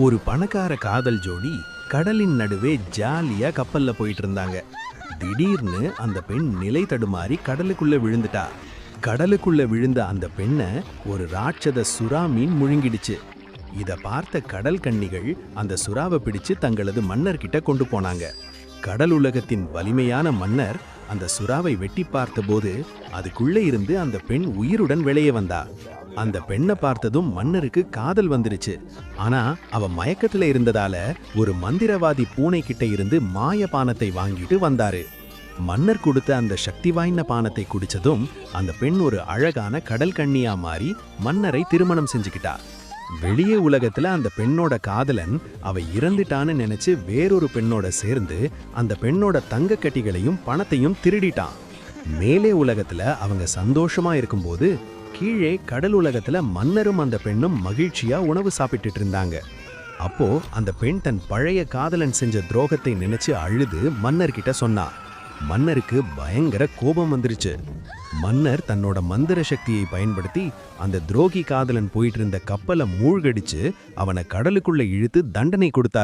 ஒரு பணக்கார காதல் ஜோடி கடலின் நடுவே ஜாலியா கப்பல்ல போயிட்டு இருந்தாங்க. திடீர்னு அந்த பெண் நிலை தடுமாறி கடலுக்குள்ள விழுந்துட்டா. கடலுக்குள்ள விழுந்த அந்த பெண்ணை ஒரு ராட்சத சுறா மீன் முழுங்கிடுச்சு. இத பார்த்த கடல் கன்னிகள் அந்த சுறாவை பிடிச்சு தங்களது மன்னர்கிட்ட கொண்டு போனாங்க. கடல் உலகத்தின் வலிமையான மன்னர் அந்த சுறாவை வெட்டி பார்த்தபோது அதுக்குள்ளே இருந்து அந்த பெண் உயிருடன் வெளியே வந்தா. அந்த பெண்ணை பார்த்ததும் மன்னருக்கு காதல் வந்துருச்சு. ஆனா அவ மயக்கத்துல இருந்ததால ஒரு மந்திரவாதி பூனை கிட்ட இருந்து மாய பானத்தை வாங்கிட்டு வந்தாரு. மன்னர் கொடுத்த அந்த சக்தி வாய்ந்த பானத்தை குடிச்சதும் அந்த பெண் ஒரு அழகான கடல் கன்னியா மாறி மன்னரை திருமணம் செஞ்சுக்கிட்டா. வெளியே உலகத்துல அந்த பெண்ணோட காதலன் அவ இறந்துட்டான்னு நினைச்சு வேறொரு பெண்ணோட சேர்ந்து அந்த பெண்ணோட தங்க கட்டிகளையும் பணத்தையும் திருடிட்டான். மேலே உலகத்துல அவங்க சந்தோஷமா இருக்கும்போது கீழே கடல் உலகத்துல மன்னரும் அந்த பெண்ணும் மகிழ்ச்சியா உணவு சாப்பிட்டுட்டு இருந்தாங்க. அப்போ அந்த பெண் தன் பழைய காதலன் செஞ்ச துரோகத்தை நினைச்சு அழுது மன்னர்கிட்ட சொன்னா. மன்னருக்கு பயங்கர கோபம் வந்துருச்சு. மன்னர் தன்னோட மந்திர சக்தியை பயன்படுத்தி அந்த துரோகி காதலன் போயிட்டு இருந்த கப்பலை மூழ்கடிச்சு அவனை கடலுக்குள்ள இழுத்து தண்டனை கொடுத்தார்.